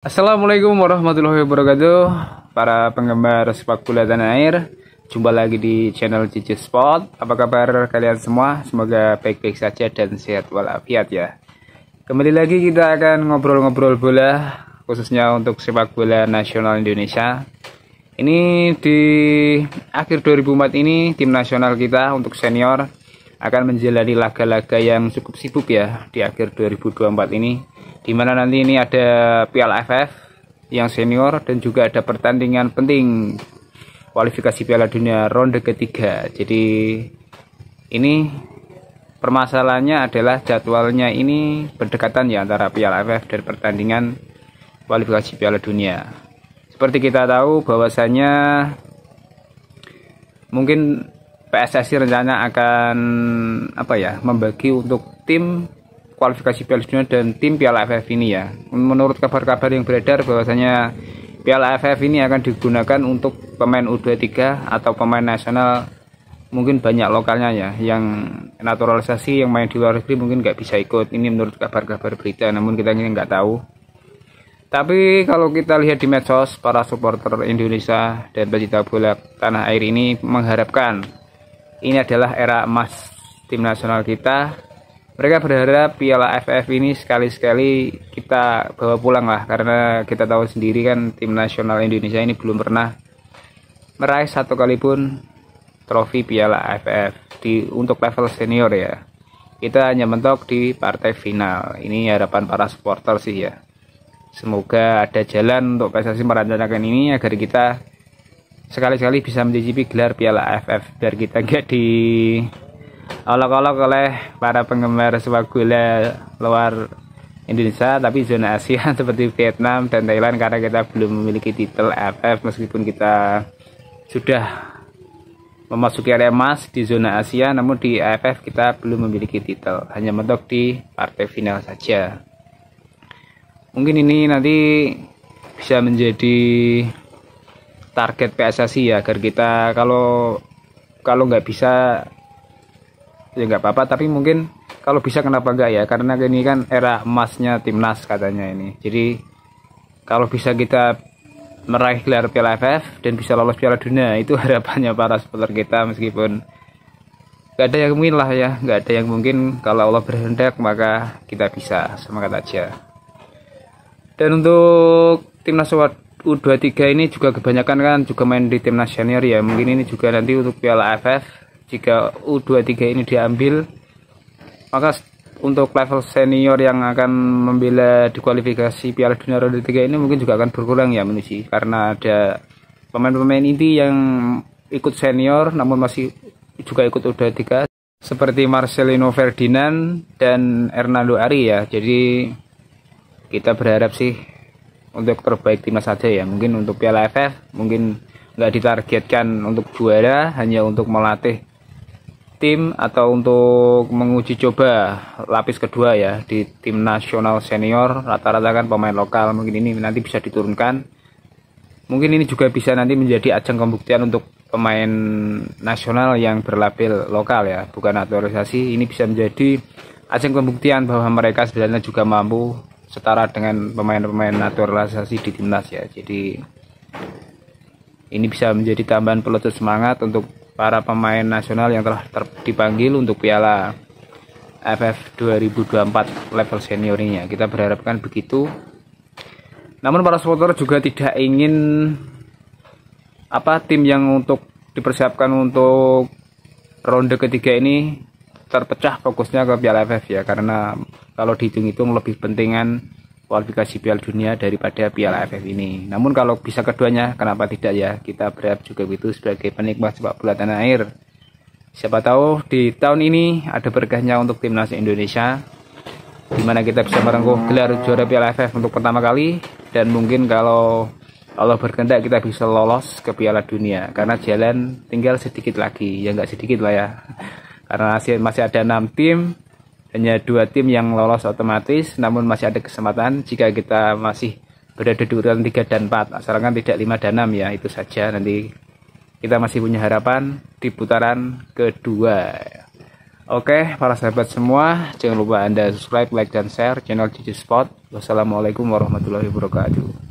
Assalamualaikum warahmatullahi wabarakatuh. Para penggemar sepak bola tanah air, jumpa lagi di channel Cici Sport. Apa kabar kalian semua? Semoga baik-baik saja dan sehat walafiat ya. Kembali lagi kita akan ngobrol-ngobrol bola, khususnya untuk sepak bola nasional Indonesia. Ini di akhir 2004 ini tim nasional kita untuk senior akan menjalani laga-laga yang cukup sibuk ya di akhir 2024 ini, dimana nanti ini ada Piala AFF yang senior dan juga ada pertandingan penting kualifikasi Piala Dunia ronde ketiga. Jadi ini permasalahannya adalah jadwalnya ini berdekatan ya antara Piala AFF dan pertandingan kualifikasi Piala Dunia. Seperti kita tahu bahwasanya mungkin PSSI rencana akan membagi untuk tim kualifikasi Piala Dunia dan tim Piala AFF ini ya. Menurut kabar-kabar yang beredar bahwasanya Piala AFF ini akan digunakan untuk pemain U23 atau pemain nasional, mungkin banyak lokalnya ya, yang naturalisasi yang main di luar negeri mungkin nggak bisa ikut. Ini menurut kabar-kabar berita, namun kita ini nggak tahu. Tapi kalau kita lihat di medsos, para supporter Indonesia dan pecinta bola tanah air ini mengharapkan ini adalah era emas tim nasional kita. Mereka berharap Piala AFF ini sekali-sekali kita bawa pulang lah, karena kita tahu sendiri kan tim nasional Indonesia ini belum pernah meraih satu kali pun trofi Piala AFF untuk level senior ya. Kita hanya mentok di partai final. Ini harapan para supporter sih ya. Semoga ada jalan untuk PSSI merencanakan ini agar kita sekali-sekali bisa mencicipi gelar Piala AFF, biar kita nggak diolok-olok oleh para penggemar sepak bola luar Indonesia tapi zona Asia seperti Vietnam dan Thailand, karena kita belum memiliki titel AFF meskipun kita sudah memasuki area emas di zona Asia, namun di AFF kita belum memiliki titel, hanya mentok di partai final saja. Mungkin ini nanti bisa menjadi target PSSI ya, agar kita kalau nggak bisa ya nggak apa-apa, tapi mungkin kalau bisa kenapa enggak ya, karena ini kan era emasnya timnas katanya ini. Jadi kalau bisa kita meraih gelar Piala AFF dan bisa lolos Piala Dunia, itu harapannya para supporter kita, meskipun nggak ada yang mungkin lah ya, nggak ada yang mungkin. Kalau Allah berkehendak maka kita bisa, semangat aja. Dan untuk timnas U23 ini juga kebanyakan kan juga main di timnas senior ya. Mungkin ini juga nanti untuk Piala AFF, jika U23 ini diambil, maka untuk level senior yang akan membela di kualifikasi Piala Dunia ronde 3 ini mungkin juga akan berkurang ya menuju, karena ada pemain-pemain inti yang ikut senior namun masih juga ikut U23 seperti Marcelino Ferdinand dan Hernando Ari ya. Jadi kita berharap sih untuk terbaik timnas saja ya. Mungkin untuk Piala AFF mungkin nggak ditargetkan untuk juara, hanya untuk melatih tim atau untuk menguji coba lapis kedua ya di tim nasional senior. Rata-rata kan pemain lokal, mungkin ini nanti bisa diturunkan. Mungkin ini juga bisa nanti menjadi ajang pembuktian untuk pemain nasional yang berlabel lokal ya, bukan naturalisasi. Ini bisa menjadi ajang pembuktian bahwa mereka sebenarnya juga mampu setara dengan pemain-pemain naturalisasi di timnas ya. Jadi ini bisa menjadi tambahan peletus semangat untuk para pemain nasional yang telah dipanggil untuk Piala AFF 2024 level senior ini ya. Kita berharapkan begitu. Namun para supporter juga tidak ingin tim yang untuk dipersiapkan untuk ronde ketiga ini terpecah fokusnya ke Piala AFF ya, karena kalau dihitung-hitung lebih pentingan kualifikasi Piala Dunia daripada Piala AFF ini. Namun kalau bisa keduanya, kenapa tidak ya? Kita berharap juga begitu sebagai penikmat sepak bola tanah air. Siapa tahu di tahun ini ada berkahnya untuk timnas Indonesia, di mana kita bisa merengkuh gelar juara Piala AFF untuk pertama kali, dan mungkin kalau Allah berkehendak kita bisa lolos ke Piala Dunia, karena jalan tinggal sedikit lagi, ya nggak sedikit lah ya. Karena masih ada 6 tim, hanya 2 tim yang lolos otomatis, namun masih ada kesempatan jika kita masih berada di urutan 3 dan 4, asalkan tidak 5 dan 6 ya. Itu saja, nanti kita masih punya harapan di putaran kedua. Oke, para sahabat semua, jangan lupa Anda subscribe, like, dan share channel Cici Sport. Wassalamualaikum warahmatullahi wabarakatuh.